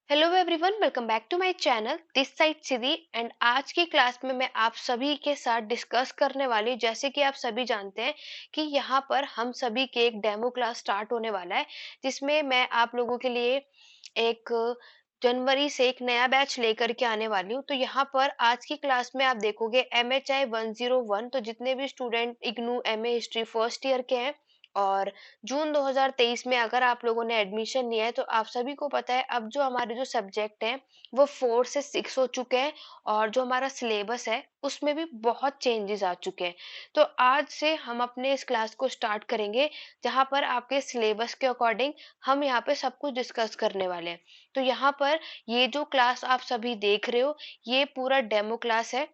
Hello everyone, welcome back to my channel. This side Siddhi and आज की class में मैं आप सभी के साथ डिस्कस करने वाली हूँ। जैसे कि आप सभी जानते हैं कि यहाँ पर हम सभी के एक डेमो क्लास स्टार्ट होने वाला है, जिसमें मैं आप लोगों के लिए एक जनवरी से एक नया बैच लेकर के आने वाली हूँ। तो यहाँ पर आज की क्लास में आप देखोगे MHI 101। तो जितने भी student IGNOU MA history first year के हैं और जून 2023 में अगर आप लोगों ने एडमिशन लिया है, तो आप सभी को पता है अब जो हमारे जो सब्जेक्ट हैं वो 4 से 6 हो चुके हैं और जो हमारा सिलेबस है उसमें भी बहुत चेंजेस आ चुके हैं। तो आज से हम अपने इस क्लास को स्टार्ट करेंगे, जहां पर आपके सिलेबस के अकॉर्डिंग हम यहाँ पे सब कुछ डिस्कस करने वाले हैं। तो यहाँ पर ये जो क्लास आप सभी देख रहे हो, ये पूरा डेमो क्लास है।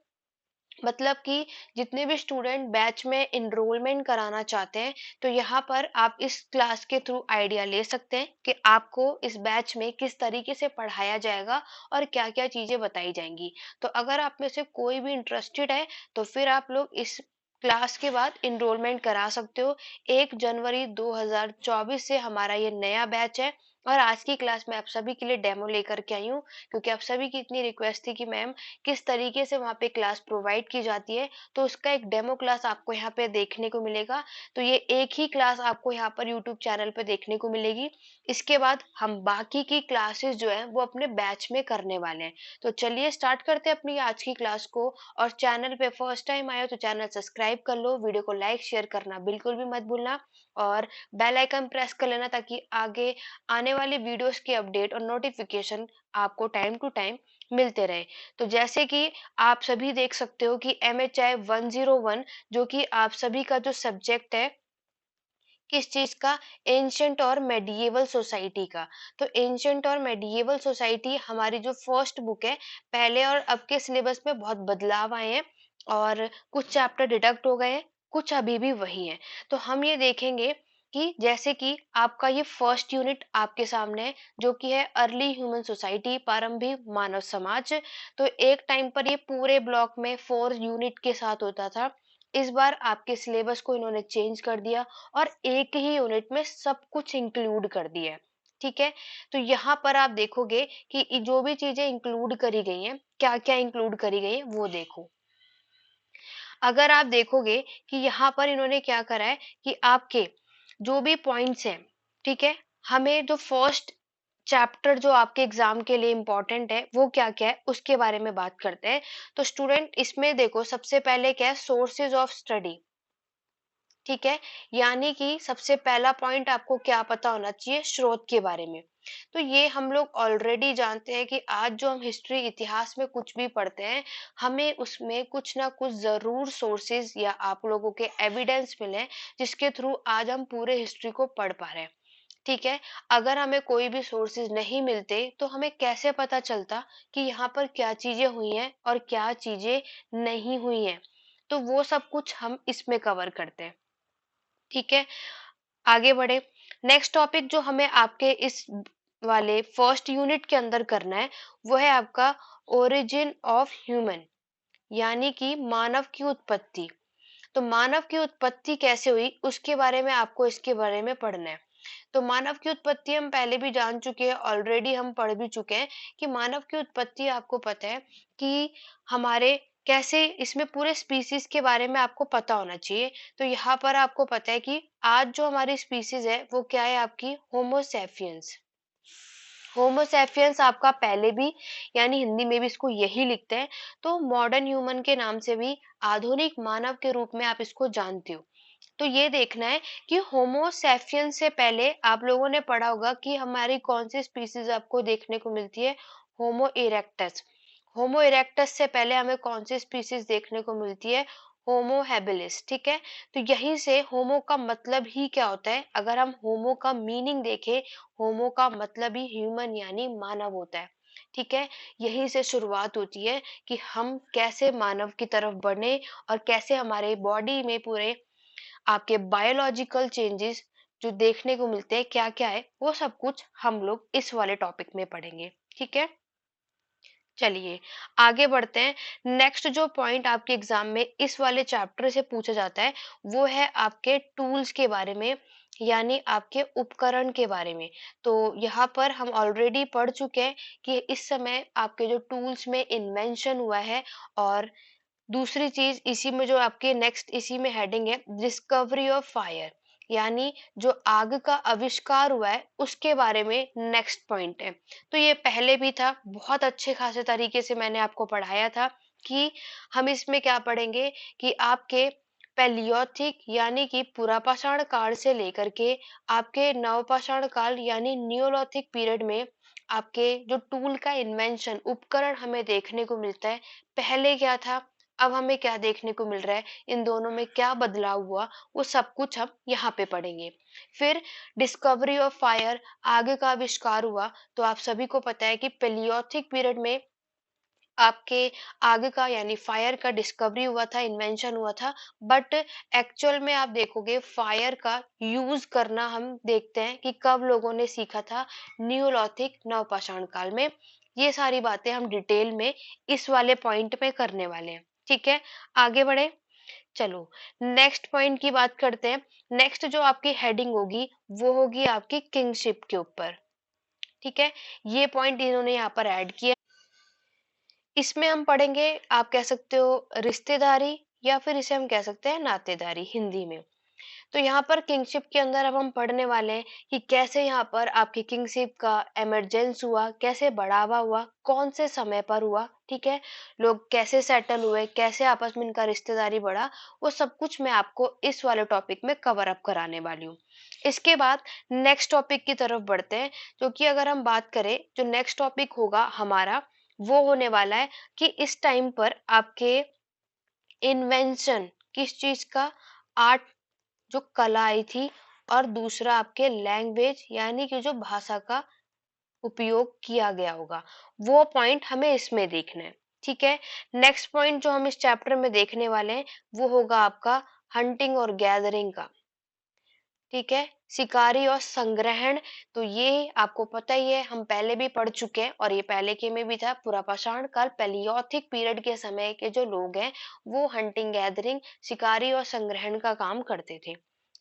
मतलब कि जितने भी स्टूडेंट बैच में इनरोलमेंट कराना चाहते हैं, तो यहाँ पर आप इस क्लास के थ्रू आइडिया ले सकते हैं कि आपको इस बैच में किस तरीके से पढ़ाया जाएगा और क्या-क्या चीजें बताई जाएंगी। तो अगर आप में से कोई भी इंटरेस्टेड है, तो फिर आप लोग इस क्लास के बाद इनरोलमेंट करा सकते हो। 1 जनवरी 2024 से हमारा ये नया बैच है और आज की क्लास में आप सभी के लिए डेमो लेकर के आई हूँ, क्योंकि आप सभी की इतनी रिक्वेस्ट थी कि मैम किस तरीके से वहाँ पे क्लास प्रोवाइड की जाती है, तो उसका एक डेमो क्लास आपको यहाँ पे देखने को मिलेगा। तो ये एक ही क्लास आपको यहाँ पर यूट्यूब चैनल पे देखने को मिलेगी। इसके बाद हम बाकी की क्लासेस जो है वो अपने बैच में करने वाले हैं। तो चलिए स्टार्ट करते हैं अपनी आज की क्लास को। और चैनल पे फर्स्ट टाइम आए हो तो चैनल सब्सक्राइब कर लो, वीडियो को लाइक शेयर करना बिल्कुल भी मत भूलना और बेल आइकन प्रेस कर लेना, ताकि आगे आने वाली वीडियोस की अपडेट और नोटिफिकेशन आपको टाइम टू टाइम मिलते रहे। तो जैसे कि आप सभी देख सकते हो कि MHI 101 जो कि आप सभी का जो सब्जेक्ट है, किस चीज का, एंशंट और मेडिएवल सोसाइटी का। तो एंशंट और मेडिएवल सोसाइटी हमारी जो फर्स्ट बुक है, पहले और अब के सिलेबस में बहुत बदलाव आए हैं और कुछ चैप्टर डिडक्ट हो गए हैं, कुछ अभी भी वही है। तो हम ये देखेंगे कि जैसे कि आपका ये फर्स्ट यूनिट आपके सामने है, जो कि है अर्ली ह्यूमन सोसाइटी, प्रारंभिक मानव समाज। तो एक टाइम पर ये पूरे ब्लॉक में 4 यूनिट के साथ होता था। इस बार आपके सिलेबस को इन्होंने चेंज कर दिया और एक ही यूनिट में सब कुछ इंक्लूड कर दिया है। ठीक है। तो यहाँ पर आप देखोगे कि जो भी चीजें इंक्लूड करी गई हैं, क्या क्या इंक्लूड करी गई है वो देखो। अगर आप देखोगे कि यहाँ पर इन्होंने क्या करा है कि आपके जो भी पॉइंट्स हैं, ठीक है, हमें जो फर्स्ट चैप्टर जो आपके एग्जाम के लिए इम्पोर्टेंट है वो क्या क्या है उसके बारे में बात करते हैं। तो स्टूडेंट इसमें देखो, सबसे पहले क्या है, सोर्सेज ऑफ स्टडी। ठीक है। यानी कि सबसे पहला पॉइंट आपको क्या पता होना चाहिए, स्रोत के बारे में। तो ये हम लोग ऑलरेडी जानते हैं कि आज जो हम हिस्ट्री इतिहास में कुछ भी पढ़ते हैं, हमें उसमें कुछ ना कुछ जरूर सोर्सेज या आप लोगों के एविडेंस मिले, जिसके थ्रू आज हम पूरे हिस्ट्री को पढ़ पा रहे हैं। ठीक है। अगर हमें कोई भी सोर्सेज नहीं मिलते तो हमें कैसे पता चलता कि यहाँ पर क्या चीजें हुई हैं और क्या चीजें नहीं हुई हैं। तो वो सब कुछ हम इसमें कवर करते हैं। ठीक है। आगे बढ़े। नेक्स्ट टॉपिक जो हमें आपके इस वाले फर्स्ट यूनिट के अंदर करना है, वो है आपका ओरिजिन ऑफ ह्यूमन, यानी कि मानव की उत्पत्ति। तो मानव की उत्पत्ति कैसे हुई उसके बारे में आपको इसके बारे में पढ़ना है। तो मानव की उत्पत्ति हम पहले भी जान चुके हैं, ऑलरेडी हम पढ़ भी चुके हैं कि मानव की उत्पत्ति आपको पता है कि हमारे कैसे, इसमें पूरे स्पीसीज के बारे में आपको पता होना चाहिए। तो यहाँ पर आपको पता है कि आज जो हमारी स्पीसीज है वो क्या है, आपकी होमोसेपियंस। होमोसेपियंस आपका पहले भी, यानी हिंदी में भी इसको यही लिखते हैं। तो मॉडर्न ह्यूमन के नाम से भी, आधुनिक मानव के रूप में आप इसको जानते हो। तो ये देखना है कि होमोसेपियंस से पहले आप लोगों ने पढ़ा होगा कि हमारी कौन सी स्पीसीज आपको देखने को मिलती है, होमो इरेक्टस। होमो इरेक्टस से पहले हमें कौन सी स्पीसीज देखने को मिलती है, होमो हैबिलिस। ठीक है। तो यहीं से होमो का मतलब ही क्या होता है, अगर हम होमो का मीनिंग देखें, होमो का मतलब ही ह्यूमन यानी मानव होता है। ठीक है। यहीं से शुरुआत होती है कि हम कैसे मानव की तरफ बढ़े और कैसे हमारे बॉडी में पूरे आपके बायोलॉजिकल चेंजेस जो देखने को मिलते हैं क्या क्या है, वो सब कुछ हम लोग इस वाले टॉपिक में पढ़ेंगे। ठीक है। चलिए आगे बढ़ते हैं। नेक्स्ट जो पॉइंट आपके एग्जाम में इस वाले चैप्टर से पूछा जाता है, वो है आपके टूल्स के बारे में, यानी आपके उपकरण के बारे में। तो यहाँ पर हम ऑलरेडी पढ़ चुके हैं कि इस समय आपके जो टूल्स में इन्वेंशन हुआ है, और दूसरी चीज़ इसी में जो आपके नेक्स्ट इसी में हेडिंग है, डिस्कवरी ऑफ फायर, यानी जो आग का आविष्कार हुआ है उसके बारे में नेक्स्ट पॉइंट है। तो ये पहले भी था, बहुत अच्छे खासे तरीके से मैंने आपको पढ़ाया था कि हम इसमें क्या पढ़ेंगे कि आपके पैलियोथिक यानी कि पुरापाषाण काल से लेकर के आपके नवपाषाण काल यानी नियोलिथिक पीरियड में आपके जो टूल का इन्वेंशन उपकरण हमें देखने को मिलता है, पहले क्या था, अब हमें क्या देखने को मिल रहा है, इन दोनों में क्या बदलाव हुआ, वो सब कुछ हम यहाँ पे पढ़ेंगे। फिर डिस्कवरी ऑफ फायर, आग का आविष्कार हुआ। तो आप सभी को पता है कि पेलियोथिक पीरियड में आपके आग का यानी फायर का डिस्कवरी हुआ था, इन्वेंशन हुआ था। बट एक्चुअल में आप देखोगे फायर का यूज करना हम देखते हैं कि कब लोगों ने सीखा था, न्यूलॉथिक नवपाषाण काल में। ये सारी बातें हम डिटेल में इस वाले पॉइंट पे करने वाले हैं। ठीक है, आगे बढ़े। चलो नेक्स्ट पॉइंट की बात करते हैं। नेक्स्ट जो आपकी हेडिंग होगी वो होगी आपकी किंगशिप के ऊपर। ठीक है, ये पॉइंट इन्होंने यहाँ पर ऐड किया। इसमें हम पढ़ेंगे, आप कह सकते हो रिश्तेदारी, या फिर इसे हम कह सकते हैं नातेदारी हिंदी में। तो यहाँ पर किंगशिप के अंदर अब हम पढ़ने वाले हैं कि कैसे यहाँ पर आपकी किंगशिप का एमरजेंस हुआ, कैसे बढ़ावा हुआ, कौन से समय पर हुआ। ठीक है, लोग कैसे सेटल हुए, कैसे आपस में इनका रिश्तेदारी बढ़ा, वो सब कुछ मैं आपको इस वाले टॉपिक में कवर अप कराने वाली हूँ। इसके बाद नेक्स्ट टॉपिक की तरफ बढ़ते हैं, जो कि अगर हम बात करें, जो नेक्स्ट टॉपिक होगा हमारा वो होने वाला है कि इस टाइम पर आपके इन्वेंशन किस चीज का, आर्ट जो कला आई थी, और दूसरा आपके लैंग्वेज यानी कि जो भाषा का उपयोग किया गया होगा, वो पॉइंट हमें इसमें देखना है। ठीक है, नेक्स्ट पॉइंट जो हम इस चैप्टर में देखने वाले हैं वो होगा आपका हंटिंग और गैदरिंग का। ठीक है, शिकारी और संग्रहण। तो ये आपको पता ही है, हम पहले भी पढ़ चुके हैं, और ये पहले के में भी था, पुरापाषाण काल पेलियोथिक पीरियड के समय के जो लोग हैं वो हंटिंग गैदरिंग, शिकारी और संग्रहण का काम करते थे।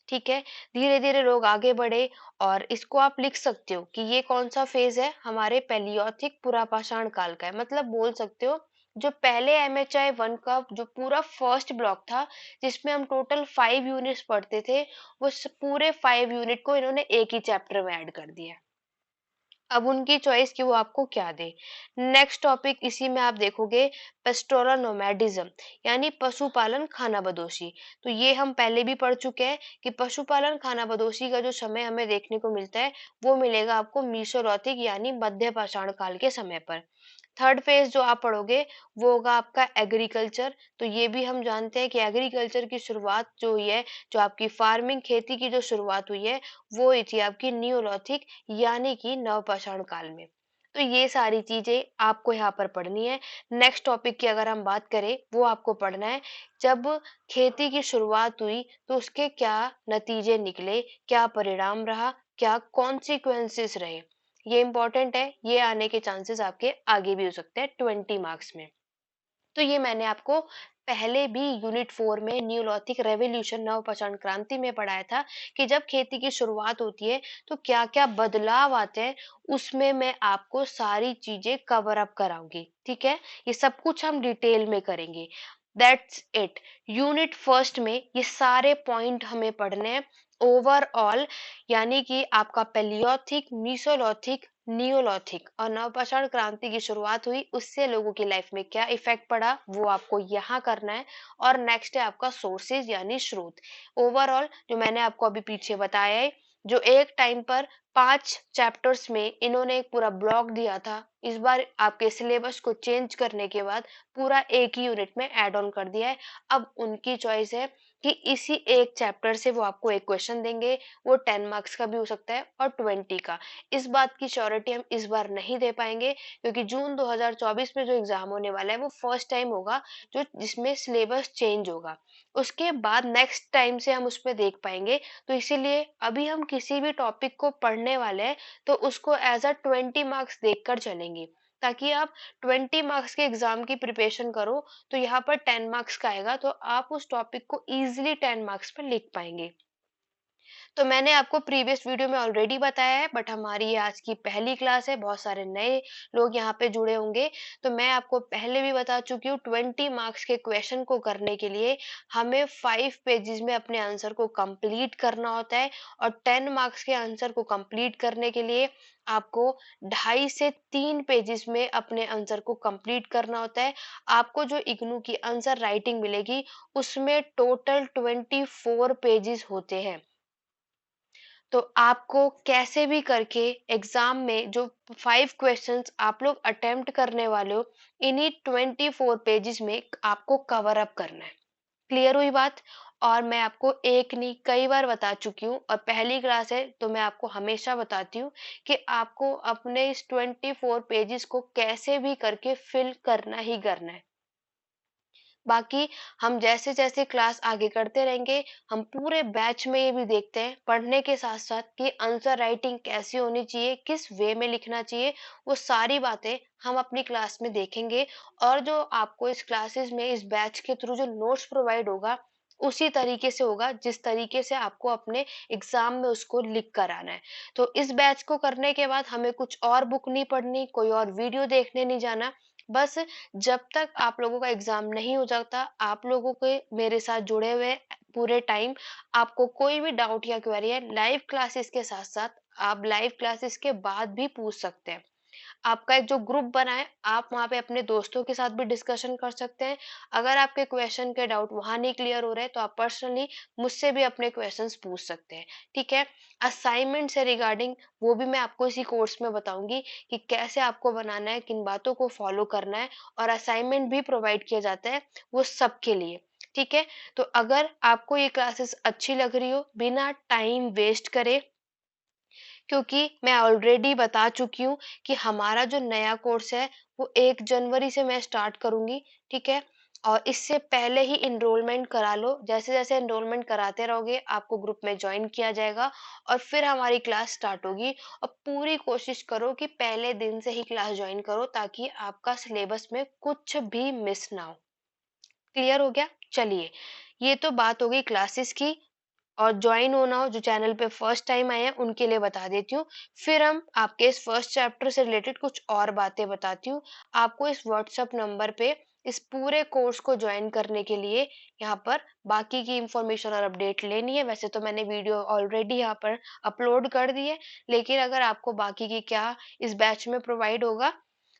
ठीक है, धीरे धीरे लोग आगे बढ़े, और इसको आप लिख सकते हो कि ये कौन सा फेज है, हमारे पेलियोथिक पुरापाषाण काल का है। मतलब बोल सकते हो जो पहले MHI 1 का जो पूरा फर्स्ट ब्लॉक था, जिसमें हम टोटल 5 यूनिट्स पढ़ते थे, वो पूरे 5 यूनिट को इन्होंने एक ही चैप्टर में ऐड कर दिया। अब उनकी चॉइस कि वो आपको क्या दे। नेक्स्ट टॉपिक इसी में आप देखोगे पेस्टोरल नोमैडिज्म, यानी पशुपालन खानाबदोशी। तो ये हम पहले भी पढ़ चुके हैं कि पशुपालन खानाबदोशी का जो समय हमें देखने को मिलता है वो मिलेगा आपको मीसोलॉथिक यानी मध्य पाषाण काल के समय पर। थर्ड फेज जो आप पढ़ोगे वो होगा आपका एग्रीकल्चर। तो ये भी हम जानते हैं कि एग्रीकल्चर की शुरुआत जो हुई है, जो आपकी फार्मिंग खेती की जो शुरुआत हुई है, वो हुई थी आपकी न्यूलॉथिक यानी कि नवपाषाण काल में। तो ये सारी चीजें आपको यहाँ पर पढ़नी है। नेक्स्ट टॉपिक की अगर हम बात करें, वो आपको पढ़ना है जब खेती की शुरुआत हुई तो उसके क्या नतीजे निकले, क्या परिणाम रहा, क्या कॉन्सिक्वेंसेस रहे। ये इंपॉर्टेंट है, ये आने के चांसेस आपके आगे भी हो सकते हैं 20 मार्क्स में। तो ये मैंने आपको पहले भी यूनिट 4 में न्यूलॉथिक रेवोल्यूशन नवपाषाण क्रांति में पढ़ाया था कि जब खेती की शुरुआत होती है तो क्या क्या बदलाव आते हैं, उसमें मैं आपको सारी चीजें कवर अप कराऊंगी। ठीक है, ये सब कुछ हम डिटेल में करेंगे। दैट्स इट, यूनिट फर्स्ट में ये सारे पॉइंट हमें पढ़ने हैं ओवरऑल। यानी कि आपका पेलियोथिक, मीसोलॉथिक, नियोलॉथिक और नवपाषाण क्रांति की शुरुआत हुई, उससे लोगों की लाइफ में क्या इफेक्ट पड़ा वो आपको यहाँ करना है। और नेक्स्ट है आपका सोर्सेज यानी स्रोत। ओवरऑल जो मैंने आपको अभी पीछे बताया है, जो एक टाइम पर 5 चैप्टर्स में इन्होंने एक पूरा ब्लॉक दिया था, इस बार आपके सिलेबस को चेंज करने के बाद पूरा एक ही यूनिट में ऐड ऑन कर दिया है। अब उनकी चॉइस है कि इसी एक चैप्टर से वो आपको एक क्वेश्चन देंगे, वो 10 मार्क्स का भी हो सकता है और 20 का। इस बात की श्योरिटी हम इस बार नहीं दे पाएंगे, क्योंकि जून 2024 में जो एग्जाम होने वाला है वो फर्स्ट टाइम होगा जो जिसमें सिलेबस चेंज होगा। उसके बाद नेक्स्ट टाइम से हम उसमें देख पाएंगे। तो इसीलिए अभी हम किसी भी टॉपिक को पढ़ने वाले हैं तो उसको एज अ 20 मार्क्स देखकर चलेंगे, ताकि आप 20 मार्क्स के एग्जाम की प्रिपरेशन करो। तो यहाँ पर 10 मार्क्स का आएगा तो आप उस टॉपिक को इजीली 10 मार्क्स पर लिख पाएंगे। तो मैंने आपको प्रीवियस वीडियो में ऑलरेडी बताया है, बट हमारी ये आज की पहली क्लास है, बहुत सारे नए लोग यहाँ पे जुड़े होंगे। तो मैं आपको पहले भी बता चुकी हूँ, 20 मार्क्स के क्वेश्चन को करने के लिए हमें 5 पेजेस में अपने आंसर को कंप्लीट करना होता है, और 10 मार्क्स के आंसर को कंप्लीट करने के लिए आपको 2.5 से 3 पेजेस में अपने आंसर को कंप्लीट करना होता है। आपको जो इग्नू की आंसर राइटिंग मिलेगी, उसमें टोटल 24 पेजेस होते हैं। तो आपको कैसे भी करके एग्जाम में जो 5 क्वेश्चंस आप लोग अटेम्प्ट करने वाले हो, इन्हीं 24 पेजेस में आपको कवर अप करना है। क्लियर हुई बात? और मैं आपको एक नहीं कई बार बता चुकी हूँ, और पहली क्लास है तो मैं आपको हमेशा बताती हूँ कि आपको अपने इस 24 पेजेस को कैसे भी करके फिल करना ही करना है। बाकी हम जैसे-जैसे क्लास आगे करते रहेंगे, हम पूरे बैच में ये भी देखते हैं, पढ़ने के साथ-साथ कि आंसर राइटिंग कैसी होनी चाहिए, किस वे में लिखना चाहिए, वो सारी बातें हम अपनी क्लास में देखेंगे। और जो आपको इस क्लासेस में इस बैच के थ्रू जो नोट्स प्रोवाइड होगा, उसी तरीके से होगा जिस तरीके से आपको अपने एग्जाम में उसको लिख कर आना है। तो इस बैच को करने के बाद हमें कुछ और बुक नहीं पढ़नी, कोई और वीडियो देखने नहीं जाना। बस जब तक आप लोगों का एग्जाम नहीं हो जाता, आप लोगों के मेरे साथ जुड़े हुए पूरे टाइम आपको कोई भी डाउट या क्वेरी है, लाइव क्लासेस के साथ साथ आप लाइव क्लासेस के बाद भी पूछ सकते हैं। आपका एक जो ग्रुप बना है, आप वहाँ पे अपने दोस्तों के साथ भी डिस्कशन कर सकते हैं। अगर आपके क्वेश्चन के डाउट वहाँ नहीं क्लियर हो रहे, तो आप पर्सनली मुझसे भी अपने क्वेश्चंस पूछ सकते हैं, ठीक है? असाइनमेंट से रिगार्डिंग वो भी मैं आपको इसी कोर्स में बताऊँगी कि कैसे आपको बनाना है, किन बातों को फॉलो करना है, और असाइनमेंट भी प्रोवाइड किया जाता है, वो सबके लिए, ठीक है? तो अगर आपको ये क्लासेस अच्छी लग रही हो, बिना टाइम वेस्ट करे, क्योंकि मैं ऑलरेडी बता चुकी हूँ कि हमारा जो नया कोर्स है वो 1 जनवरी से मैं स्टार्ट करूँगी, ठीक है? और इससे पहले ही एनरोलमेंट करा लो, जैसे-जैसे एनरोलमेंट कराते रहोगे आपको ग्रुप में जॉइन किया जाएगा, और फिर हमारी क्लास स्टार्ट होगी। और पूरी कोशिश करो कि पहले दिन से ही क्लास जॉइन करो, ताकि आपका सिलेबस में कुछ भी मिस ना हो। क्लियर हो गया? चलिए, ये तो बात हो गई क्लासेस की। और जॉइन होना हो, जो चैनल पे फर्स्ट टाइम आए हैं उनके लिए बता देती हूँ। फिर हम आपके इस फर्स्ट चैप्टर से रिलेटेड कुछ और बातें बताती हूँ। आपको इस व्हाट्सएप नंबर पे इस पूरे कोर्स को जॉइन करने के लिए यहाँ पर बाकी की इंफॉर्मेशन और अपडेट लेनी है। वैसे तो मैंने वीडियो ऑलरेडी यहाँ पर अपलोड कर दी है, लेकिन अगर आपको बाकी की क्या इस बैच में प्रोवाइड होगा,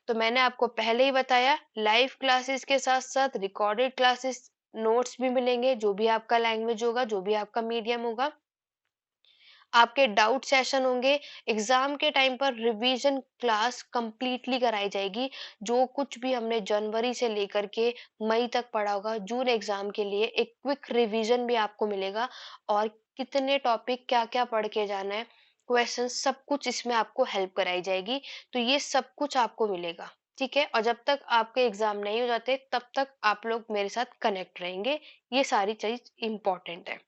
तो मैंने आपको पहले ही बताया, लाइव क्लासेस के साथ-साथ रिकॉर्डेड क्लासेस, नोट्स भी मिलेंगे, जो भी आपका लैंग्वेज होगा, जो भी आपका मीडियम होगा। आपके डाउट सेशन होंगे, एग्जाम के टाइम पर रिवीजन क्लास कंप्लीटली कराई जाएगी। जो कुछ भी हमने जनवरी से लेकर के मई तक पढ़ा होगा, जून एग्जाम के लिए एक क्विक रिवीजन भी आपको मिलेगा, और कितने टॉपिक क्या-क्या पढ़ के जाना है, क्वेश्चन सब कुछ इसमें आपको हेल्प कराई जाएगी। तो ये सब कुछ आपको मिलेगा, ठीक है? और जब तक आपके एग्जाम नहीं हो जाते, तब तक आप लोग मेरे साथ कनेक्ट रहेंगे। ये सारी चीज इम्पोर्टेंट है।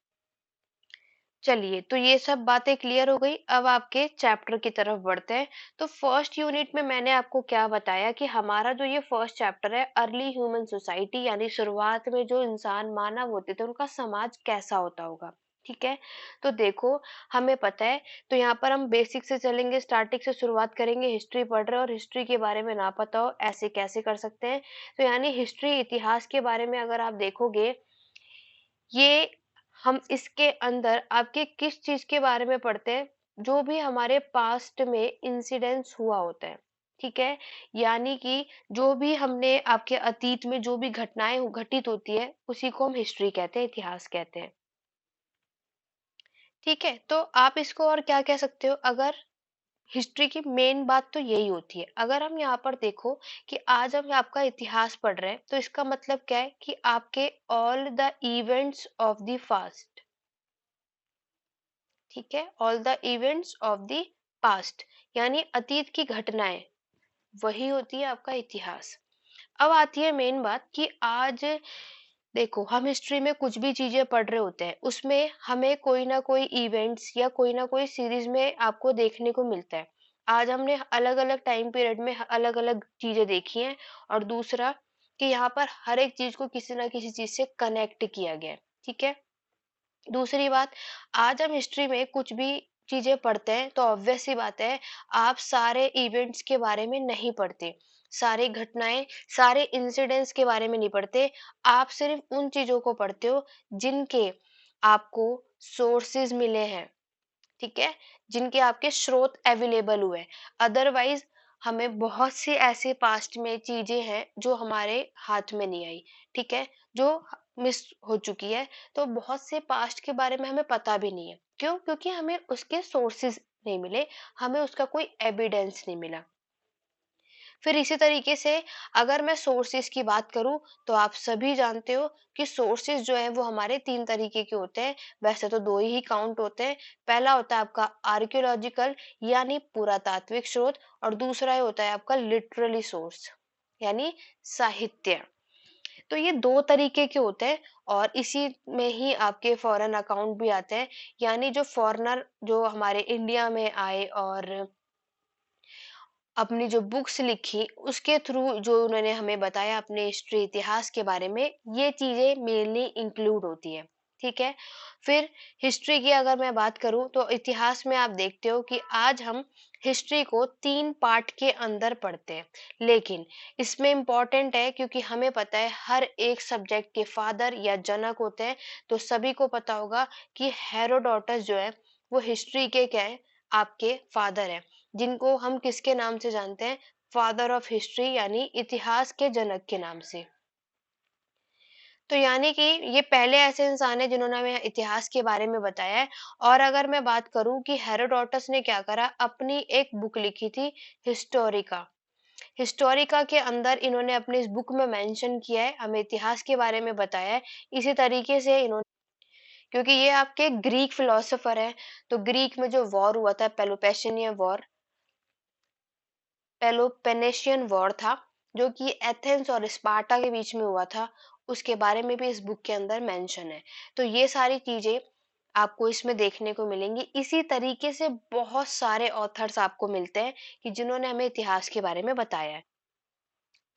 चलिए, तो ये सब बातें क्लियर हो गई। अब आपके चैप्टर की तरफ बढ़ते हैं। तो फर्स्ट यूनिट में मैंने आपको क्या बताया कि हमारा जो ये फर्स्ट चैप्टर है, अर्ली ह्यूमन सोसाइटी, यानी शुरुआत में जो इंसान मानव होते थे, उनका समाज कैसा होता होगा, ठीक है? तो देखो, हमें पता है, तो यहाँ पर हम बेसिक से चलेंगे, स्टार्टिंग से शुरुआत करेंगे। हिस्ट्री पढ़ रहे हो और हिस्ट्री के बारे में ना पता हो, ऐसे कैसे कर सकते हैं? तो यानी हिस्ट्री, इतिहास के बारे में अगर आप देखोगे, ये हम इसके अंदर आपके किस चीज के बारे में पढ़ते हैं, जो भी हमारे पास्ट में इंसिडेंट्स हुआ होता है, ठीक है? यानी कि जो भी हमने आपके अतीत में जो भी घटनाएं घटित होती है, उसी को हम हिस्ट्री कहते हैं, इतिहास कहते हैं, ठीक है? तो आप इसको और क्या कह सकते हो? अगर हिस्ट्री की मेन बात तो यही होती है। अगर हम यहाँ पर देखो कि आज हम आपका इतिहास पढ़ रहे हैं, तो इसका मतलब क्या है कि आपके all the events of the past, ठीक है? All the events of the past, यानी अतीत की घटनाएं, वही होती है आपका इतिहास। अब आती है मेन बात कि आज देखो, हम हिस्ट्री में कुछ भी चीजें पढ़ रहे होते हैं, उसमें हमें कोई ना कोई इवेंट्स या कोई ना कोई सीरीज में आपको देखने को मिलता है। आज हमने अलग अलग टाइम पीरियड में अलग अलग चीजें देखी हैं, और दूसरा कि यहाँ पर हर एक चीज को किसी ना किसी चीज से कनेक्ट किया गया है, ठीक है? दूसरी बात, आज हम हिस्ट्री में कुछ भी चीजें पढ़ते हैं तो ऑब्वियस सी बात है, आप सारे इवेंट्स के बारे में नहीं पढ़ते, सारी घटनाएं, सारे इंसिडेंट्स के बारे में नहीं पढ़ते। आप सिर्फ उन चीजों को पढ़ते हो जिनके आपको सोर्सेज मिले हैं, ठीक है, जिनके आपके स्रोत अवेलेबल हुए। अदरवाइज हमें बहुत सी ऐसे पास्ट में चीजें हैं जो हमारे हाथ में नहीं आई, ठीक है, जो मिस हो चुकी है। तो बहुत से पास्ट के बारे में हमें पता भी नहीं है, क्यों? क्योंकि हमें उसके सोर्सेज नहीं मिले, हमें उसका कोई एविडेंस नहीं मिला। फिर इसी तरीके से अगर मैं सोर्सेज की बात करूं, तो आप सभी जानते हो कि सोर्सेज जो है वो हमारे तीन तरीके के होते हैं। वैसे तो दो ही काउंट होते हैं। पहला होता है आपका आर्कियोलॉजिकल यानी पुरातात्विक स्रोत, और दूसरा होता है आपका लिटरली सोर्स यानी साहित्य। तो ये दो तरीके के होते हैं, और इसी में ही आपके फॉरेन अकाउंट भी आते हैं, यानी जो फॉरेनर जो हमारे इंडिया में आए और अपनी जो बुक्स लिखी उसके थ्रू जो उन्होंने हमें बताया अपने हिस्ट्री इतिहास के बारे में, ये चीजें मेनली इंक्लूड होती है, ठीक है। फिर हिस्ट्री की अगर मैं बात करूं तो इतिहास में आप देखते हो कि आज हम हिस्ट्री को तीन पार्ट के अंदर पढ़ते हैं, लेकिन इसमें इम्पोर्टेंट है क्योंकि हमें पता है हर एक सब्जेक्ट के फादर या जनक होते हैं। तो सभी को पता होगा कि हेरोडोटस जो है वो हिस्ट्री के क्या है, आपके फादर है, जिनको हम किसके नाम से जानते हैं? फादर ऑफ हिस्ट्री यानी इतिहास के जनक के नाम से। तो यानी कि ये पहले ऐसे इंसान है जिन्होंने हमें इतिहास के बारे में बताया है। और अगर मैं बात करूं कि हेरोडोटस ने क्या करा, अपनी एक बुक लिखी थी हिस्टोरिका। हिस्टोरिका के अंदर इन्होंने अपनी इस बुक में मेंशन किया है, हमें इतिहास के बारे में बताया है। इसी तरीके से इन्होंने, क्योंकि ये आपके ग्रीक फिलोसोफर है, तो ग्रीक में जो वॉर हुआ था पेलोपेशनियन वॉर, पेलोपेनेशियन वॉर था, जो कि एथेंस और स्पार्टा के बीच में हुआ था, उसके बारे में भी इस बुक के अंदर मेंशन है। तो ये सारी चीजें आपको इसमें देखने को मिलेंगी। इसी तरीके से बहुत सारे ऑथर्स आपको मिलते हैं कि जिन्होंने हमें इतिहास के बारे में बताया है,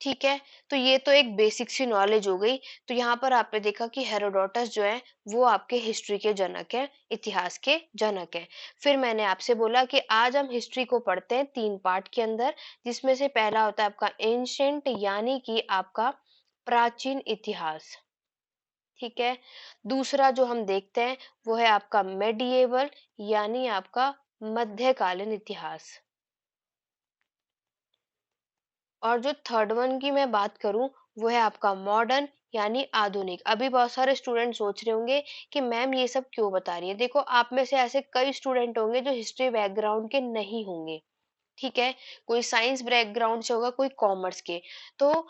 ठीक है। तो ये तो एक बेसिक सी नॉलेज हो गई। तो यहाँ पर आपने देखा कि हेरोडोटस जो है वो आपके हिस्ट्री के जनक है, इतिहास के जनक है। फिर मैंने आपसे बोला कि आज हम हिस्ट्री को पढ़ते हैं तीन पार्ट के अंदर, जिसमें से पहला होता है आपका एंशिएंट यानी कि आपका प्राचीन इतिहास, ठीक है। दूसरा जो हम देखते हैं वो है आपका मेडिएवल यानी आपका मध्यकालीन इतिहास। और जो थर्ड वन की मैं बात करूं वो है आपका मॉडर्न यानी आधुनिक। अभी बहुत सारे स्टूडेंट सोच रहे होंगे कि मैम ये सब क्यों बता रही है। देखो, आप में से ऐसे कई स्टूडेंट होंगे जो हिस्ट्री बैकग्राउंड के नहीं होंगे, ठीक है। कोई साइंस बैकग्राउंड से होगा, कोई कॉमर्स के। तो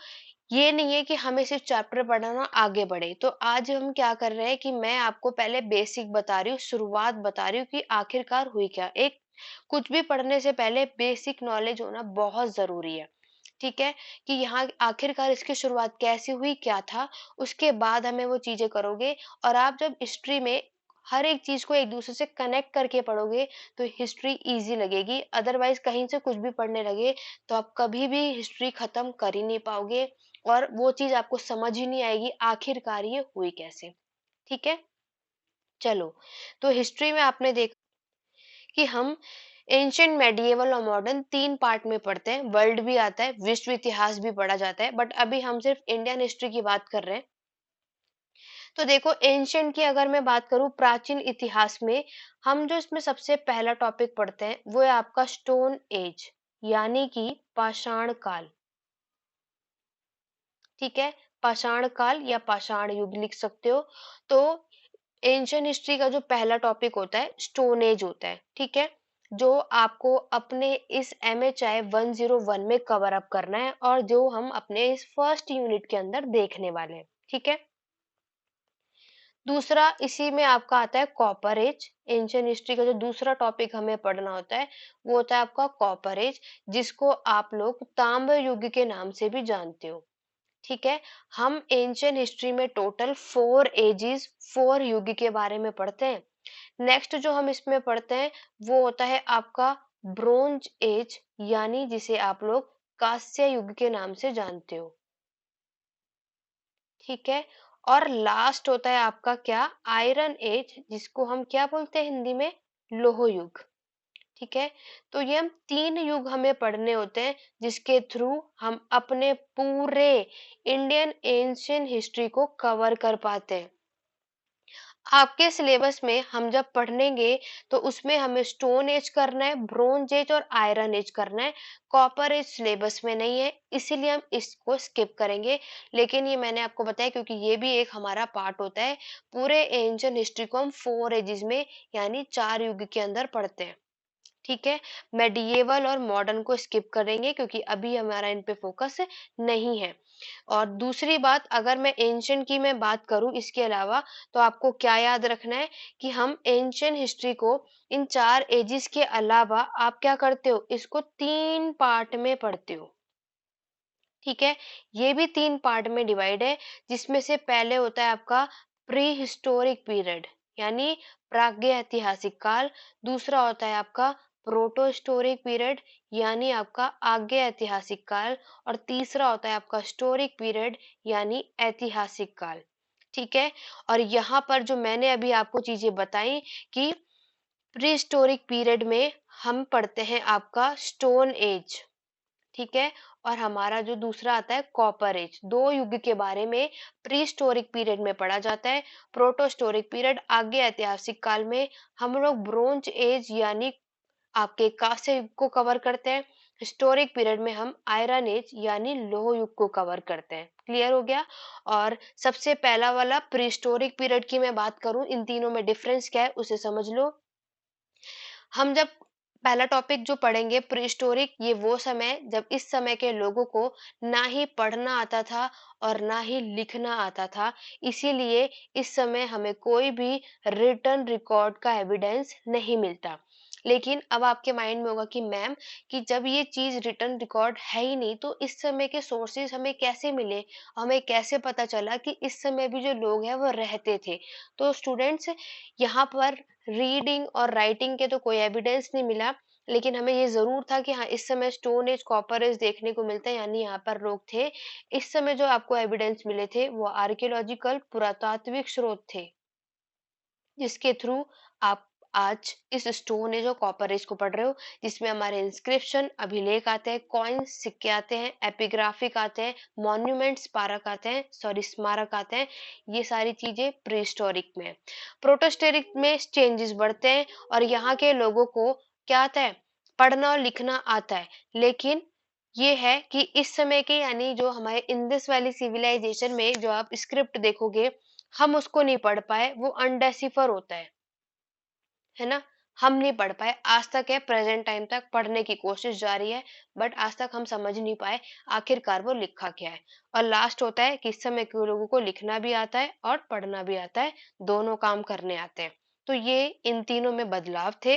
ये नहीं है कि हमें सिर्फ चैप्टर पढ़ाना आगे बढ़े। तो आज हम क्या कर रहे हैं कि मैं आपको पहले बेसिक बता रही हूँ, शुरुआत बता रही हूँ कि आखिरकार हुई क्या। एक कुछ भी पढ़ने से पहले बेसिक नॉलेज होना बहुत जरूरी है, ठीक है, कि यहाँ आखिरकार इसकी शुरुआत कैसे हुई, क्या था। उसके बाद हमें वो चीजें करोगे। और आप जब हिस्ट्री में हर एक चीज को एक दूसरे से कनेक्ट करके पढ़ोगे तो हिस्ट्री इजी लगेगी। अदरवाइज कहीं से कुछ भी पढ़ने लगे तो आप कभी भी हिस्ट्री खत्म कर ही नहीं पाओगे, और वो चीज आपको समझ ही नहीं आएगी आखिरकार ये हुई कैसे, ठीक है। चलो, तो हिस्ट्री में आपने देखा कि हम एंशिएंट, मेडिएवल और मॉडर्न तीन पार्ट में पढ़ते हैं। वर्ल्ड भी आता है, विश्व इतिहास भी पढ़ा जाता है, बट अभी हम सिर्फ इंडियन हिस्ट्री की बात कर रहे हैं। तो देखो, एंशिएंट की अगर मैं बात करूं, प्राचीन इतिहास में हम जो इसमें सबसे पहला टॉपिक पढ़ते हैं वो है आपका स्टोन एज यानी कि पाषाण काल, ठीक है। पाषाण काल या पाषाण युग लिख सकते हो। तो एंशियंट हिस्ट्री का जो पहला टॉपिक होता है स्टोन एज होता है, ठीक है, जो आपको अपने इस MHI 101 में कवर अप करना है, और जो हम अपने इस फर्स्ट यूनिट के अंदर देखने वाले हैं, ठीक है। दूसरा इसी में आपका आता है कॉपर एज। एंशियंट हिस्ट्री का जो दूसरा टॉपिक हमें पढ़ना होता है वो होता है आपका कॉपर एज, जिसको आप लोग ताम्र युग के नाम से भी जानते हो, ठीक है। हम एंशियंट हिस्ट्री में टोटल 4 एजेस, 4 युग के बारे में पढ़ते हैं। नेक्स्ट जो हम इसमें पढ़ते हैं वो होता है आपका ब्रोंज एज, यानी जिसे आप लोग कांस्य युग के नाम से जानते हो, ठीक है। और लास्ट होता है आपका क्या, आयरन एज, जिसको हम क्या बोलते हैं हिंदी में, लोह युग। ठीक है, तो ये हम 3 युग हमें पढ़ने होते हैं, जिसके थ्रू हम अपने पूरे इंडियन एंशियंट हिस्ट्री को कवर कर पाते हैं। आपके सिलेबस में हम जब पढ़ेंगे तो उसमें हमें स्टोन एज करना है, ब्रोंज एज और आयरन एज करना है। कॉपर एज सिलेबस में नहीं है, इसीलिए हम इसको स्किप करेंगे। लेकिन ये मैंने आपको बताया क्योंकि ये भी एक हमारा पार्ट होता है। पूरे एंशियंट हिस्ट्री को हम 4 एजेस में यानी 4 युग के अंदर पढ़ते हैं। ठीक है, मेडिएवल और मॉडर्न को स्किप करेंगे क्योंकि अभी हमारा इन पे फोकस नहीं है। और दूसरी बात, अगर मैं एंशियंट की मैं बात करूं इसके अलावा, तो आपको क्या याद रखना है कि हम एंशियंट हिस्ट्री को इन 4 एजेस के अलावा आप क्या करते हो, इसको 3 पार्ट में पढ़ते हो। ठीक है, ये भी 3 पार्ट में डिवाइड है, जिसमें से पहले होता है आपका प्री हिस्टोरिक पीरियड यानी प्राग्ञ ऐतिहासिक काल। दूसरा होता है आपका प्रोटो हिस्टोरिक पीरियड यानी आपका आग्य ऐतिहासिक काल। और तीसरा होता है आपका स्टोरिक पीरियड यानी ऐतिहासिक काल। ठीक है, और यहाँ पर जो मैंने अभी आपको चीजें बताई कि प्री हिस्टोरिक पीरियड में हम पढ़ते हैं आपका स्टोन एज। ठीक है, और हमारा जो दूसरा आता है कॉपर एज। 2 युग के बारे में प्री हिस्टोरिक पीरियड में पढ़ा जाता है। प्रोटो हिस्टोरिक पीरियड आगे ऐतिहासिक काल में हम लोग ब्रोंज एज यानी आपके कांस्य युग को कवर करते हैं। हिस्टोरिक पीरियड में हम आयरन एज यानी लौह युग को कवर करते हैं। क्लियर हो गया। और सबसे पहला वाला प्री हिस्टोरिक पीरियड की मैं बात करूं, इन तीनों में डिफरेंस क्या है उसे समझ लो। हम जब पहला टॉपिक जो पढ़ेंगे प्रीहिस्टोरिक, ये वो समय जब इस समय के लोगों को ना ही पढ़ना आता था और ना ही लिखना आता था। इसीलिए इस समय हमें कोई भी रिटन रिकॉर्ड का एविडेंस नहीं मिलता। लेकिन अब आपके माइंड में होगा कि मैम, कि जब ये चीज रिटन रिकॉर्ड है ही नहीं तो इस समय के सोर्सेज हमें कैसे मिले, हमें कैसे पता चला कि इस समय भी जो लोग हैं वो रहते थे। तो स्टूडेंट्स, यहाँ पर रीडिंग और राइटिंग के तो कोई एविडेंस नहीं मिला, लेकिन हमें ये जरूर था कि हाँ, इस समय स्टोन एज कॉपर एज देखने को मिलता है यानी यहाँ पर लोग थे। इस समय जो आपको एविडेंस मिले थे वो आर्कियोलॉजिकल पुरातात्विक स्रोत थे, जिसके थ्रू आप आज इस स्टोन एज और कॉपर एज को पढ़ रहे हो, जिसमें हमारे इंस्क्रिप्शन अभिलेख आते हैं, कॉइन्स सिक्के आते हैं, एपिग्राफिक आते हैं, मॉन्यूमेंट्स स्मारक आते हैं, सॉरी स्मारक आते हैं। ये सारी चीजें प्रीहिस्टोरिक में। प्रोटोस्टेरिक में चेंजेस बढ़ते हैं और यहाँ के लोगों को क्या आता है, पढ़ना और लिखना आता है। लेकिन ये है कि इस समय के यानी जो हमारे इंडस वैली सिविलाइजेशन में जो आप स्क्रिप्ट देखोगे, हम उसको नहीं पढ़ पाए, वो अनडेसिफर होता है ना। हम नहीं पढ़ पाए आज तक, है प्रेजेंट टाइम तक पढ़ने की कोशिश जारी है, बट आज तक हम समझ नहीं पाए आखिरकार वो लिखा क्या है। और लास्ट होता है कि इस समय के लोगों को लिखना भी आता है और पढ़ना भी आता है, दोनों काम करने आते हैं। तो ये इन तीनों में बदलाव थे।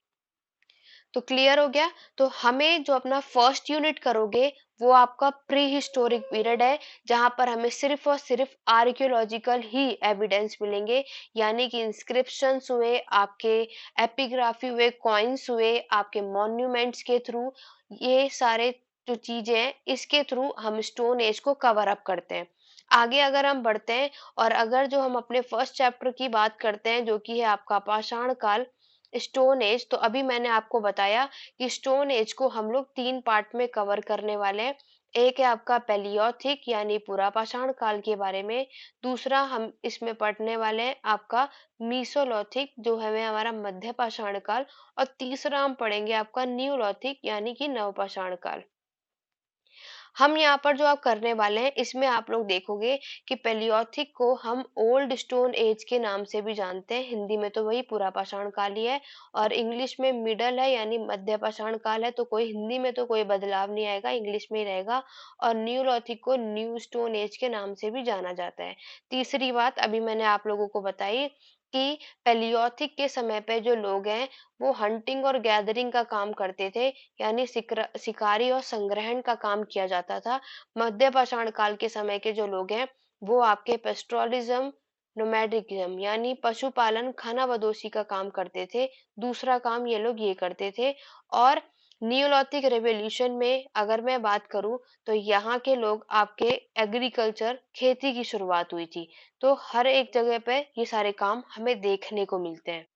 तो क्लियर हो गया। तो हमें जो अपना फर्स्ट यूनिट करोगे वो आपका प्री हिस्टोरिक पीरियड है, जहां पर हमें सिर्फ और सिर्फ आर्कियोलॉजिकल ही एविडेंस मिलेंगे, यानी कि इंस्क्रिप्शंस हुए आपके, एपिग्राफी हुए, कॉइन्स हुए आपके, मॉन्यूमेंट्स के थ्रू, ये सारे जो चीजें हैं इसके थ्रू हम स्टोन एज को कवर अप करते हैं। आगे अगर हम बढ़ते हैं और अगर जो हम अपने फर्स्ट चैप्टर की बात करते हैं जो कि है आपका पाषाण काल, स्टोन एज, तो अभी मैंने आपको बताया कि स्टोन एज को हम लोग 3 पार्ट में कवर करने वाले हैं। एक है आपका पैलियोथिक यानी पुरापाषाण काल के बारे में। दूसरा हम इसमें पढ़ने वाले हैं आपका मीसोलॉथिक जो है हमारा मध्य पाषाण काल। और तीसरा हम पढ़ेंगे आपका न्यूलॉथिक यानी कि नवपाषाण काल। हम यहाँ पर जो आप करने वाले हैं इसमें आप लोग देखोगे कि पेलियोथिक को हम ओल्ड स्टोन एज के नाम से भी जानते हैं, हिंदी में तो वही पुरापाषाण काल ही है, और इंग्लिश में मिडल है यानी मध्य पाषाण काल है, तो कोई हिंदी में तो कोई बदलाव नहीं आएगा, इंग्लिश में ही रहेगा। और न्यूलॉथिक को न्यू स्टोन एज के नाम से भी जाना जाता है। तीसरी बात अभी मैंने आप लोगों को बताई कि पेलियोथिक के समय पे जो लोग हैं वो हंटिंग और गैदरिंग का काम करते थे, यानी शिकारी और संग्रहण का काम किया जाता था। मध्य पाषाण काल के समय के जो लोग हैं वो आपके पेस्ट्रोलिज्म, नोमैडिज्म यानी पशुपालन, खाना बदोशी का काम करते थे। दूसरा काम ये लोग ये करते थे। और नियोलिथिक रेवोल्यूशन में अगर मैं बात करूं तो यहाँ के लोग आपके एग्रीकल्चर खेती की शुरुआत हुई थी। तो हर एक जगह पे ये सारे काम हमें देखने को मिलते हैं।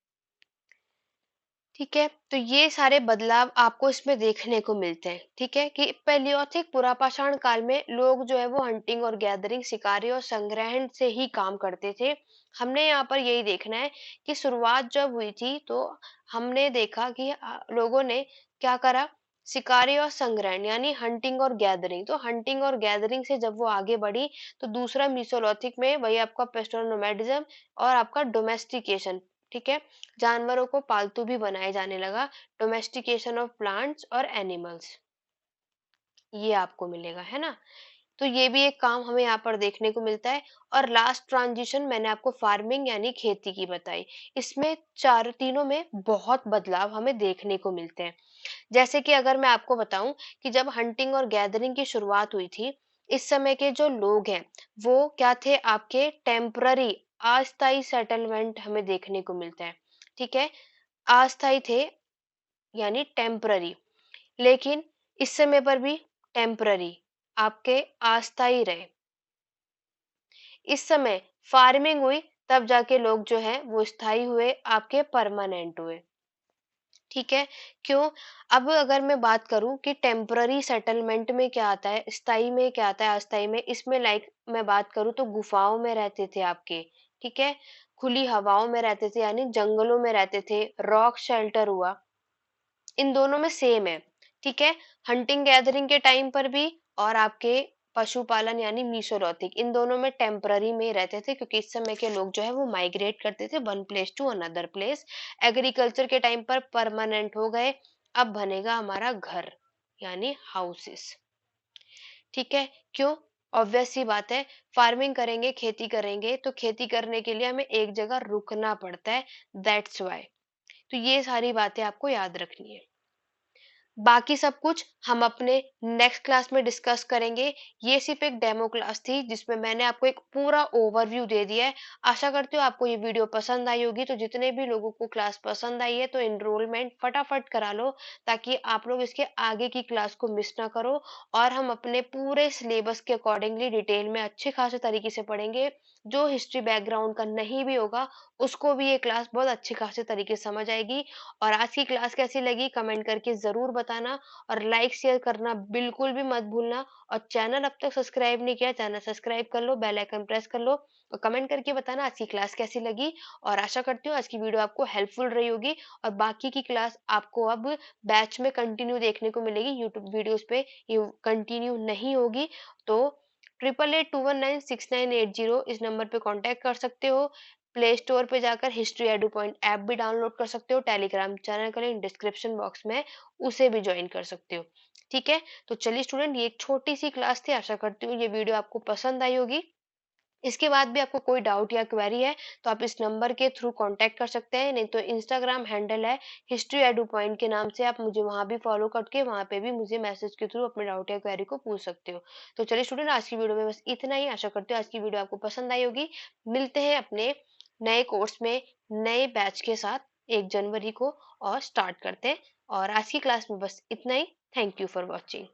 ठीक है, तो ये सारे बदलाव आपको इसमें देखने को मिलते हैं। ठीक है, कि पैलियोथिक पुरापाषाण काल में लोग जो है वो हंटिंग और गैदरिंग, शिकारी और संग्रहण से ही काम करते थे। हमने यहाँ पर यही देखना है कि शुरुआत जब हुई थी तो हमने देखा कि लोगों ने क्या करा, शिकारी और संग्रहण यानी हंटिंग और गैदरिंग। तो हंटिंग और गैदरिंग से जब वो आगे बढ़ी तो दूसरा मीसोलिथिक में वही आपका पेस्टोरल नोमैडिज्म और आपका डोमेस्टिकेशन। ठीक है, जानवरों को पालतू भी बनाया जाने लगा, डोमेस्टिकेशन ऑफ प्लांट्स और एनिमल्स, ये आपको मिलेगा, है ना। तो ये भी एक काम हमें यहाँ पर देखने को मिलता है। और लास्ट ट्रांजिशन मैंने आपको फार्मिंग यानी खेती की बताई। इसमें चार तीनों में बहुत बदलाव हमें देखने को मिलते हैं। जैसे कि अगर मैं आपको बताऊं कि जब हंटिंग और गैदरिंग की शुरुआत हुई थी, इस समय के जो लोग हैं वो क्या थे, आपके टेम्पररी अस्थायी सेटलमेंट हमें देखने को मिलता है। ठीक है, अस्थायी थे यानी टेम्पररी, लेकिन इस समय पर भी टेम्पररी आपके अस्थायी रहे। इस समय फार्मिंग हुई तब जाके लोग जो है वो स्थायी हुए, आपके परमानेंट हुए। ठीक है, क्यों? अब अगर मैं बात करूं कि टेम्पररी सेटलमेंट में क्या आता है, स्थायी में क्या आता है, अस्थायी में, इसमें लाइक मैं बात करूं तो गुफाओं में रहते थे आपके। ठीक है, खुली हवाओं में रहते थे यानी जंगलों में रहते थे, रॉक शेल्टर हुआ, इन दोनों में सेम है। ठीक है, हंटिंग गैदरिंग के टाइम पर भी और आपके पशुपालन यानी मीसोलॉथिक, इन दोनों में टेम्पररी में ही रहते थे, क्योंकि इस समय के लोग जो है वो माइग्रेट करते थे one place to another place. Agriculture के टाइम पर परमानेंट हो गए, अब बनेगा हमारा घर यानी हाउसेस। ठीक है, क्यों? ऑब्वियस सी बात है, फार्मिंग करेंगे, खेती करेंगे तो खेती करने के लिए हमें एक जगह रुकना पड़ता है, दैट्स वाई। तो ये सारी बातें आपको याद रखनी है। बाकी सब कुछ हम अपने नेक्स्ट क्लास में डिस्कस करेंगे। ये सिर्फ एक डेमो क्लास थी जिसमें मैंने आपको एक पूरा ओवरव्यू दे दिया है। आशा करती हूँ आपको ये वीडियो पसंद आई होगी। तो जितने भी लोगों को क्लास पसंद आई है तो एनरोलमेंट फटाफट करा लो, ताकि आप लोग इसके आगे की क्लास को मिस ना करो। और हम अपने पूरे सिलेबस के अकॉर्डिंगली डिटेल में अच्छे खासे तरीके से पढ़ेंगे। जो हिस्ट्री बैकग्राउंड का नहीं भी होगा उसको भी ये क्लास बहुत अच्छे खासे तरीके से समझ आएगी। और आज की क्लास कैसी लगी कमेंट करके जरूर बताना, और लाइक शेयर करना बिल्कुल भी मत भूलना। और चैनल अब तक सब्सक्राइब नहीं किया, चैनल सब्सक्राइब कर लो, बेल आइकन प्रेस कर लो, और कमेंट करके बताना आज की क्लास कैसी लगी। और आशा करती हूँ आज की वीडियो आपको हेल्पफुल रही होगी। और बाकी की क्लास आपको अब बैच में कंटिन्यू देखने को मिलेगी, यूट्यूब वीडियोस पे ये कंटिन्यू नहीं होगी। तो 8881969980 इस नंबर पे कांटेक्ट कर सकते हो। प्ले स्टोर पे जाकर हिस्ट्री एडू पॉइंट ऐप भी डाउनलोड कर सकते हो, टेलीग्राम चैनल का लिंक डिस्क्रिप्शन बॉक्स में, उसे भी ज्वाइन कर सकते हो। ठीक है, तो चलिए स्टूडेंट, ये एक छोटी सी क्लास थी, आशा करती हूँ ये वीडियो आपको पसंद आई होगी। इसके बाद भी आपको कोई डाउट या क्वेरी है तो आप इस नंबर के थ्रू कांटेक्ट कर सकते हैं, नहीं तो इंस्टाग्राम हैंडल है हिस्ट्री एडू पॉइंट के नाम से, आप मुझे वहां भी फॉलो करके वहां पे भी मुझे मैसेज के थ्रू अपने डाउट या क्वेरी को पूछ सकते हो। तो चलिए स्टूडेंट, आज की वीडियो में बस इतना ही। आशा करती हूँ आज की वीडियो आपको पसंद आई होगी। मिलते हैं अपने नए कोर्स में नए बैच के साथ 1 जनवरी को, और स्टार्ट करते हैं। और आज की क्लास में बस इतना ही। Thank you for watching.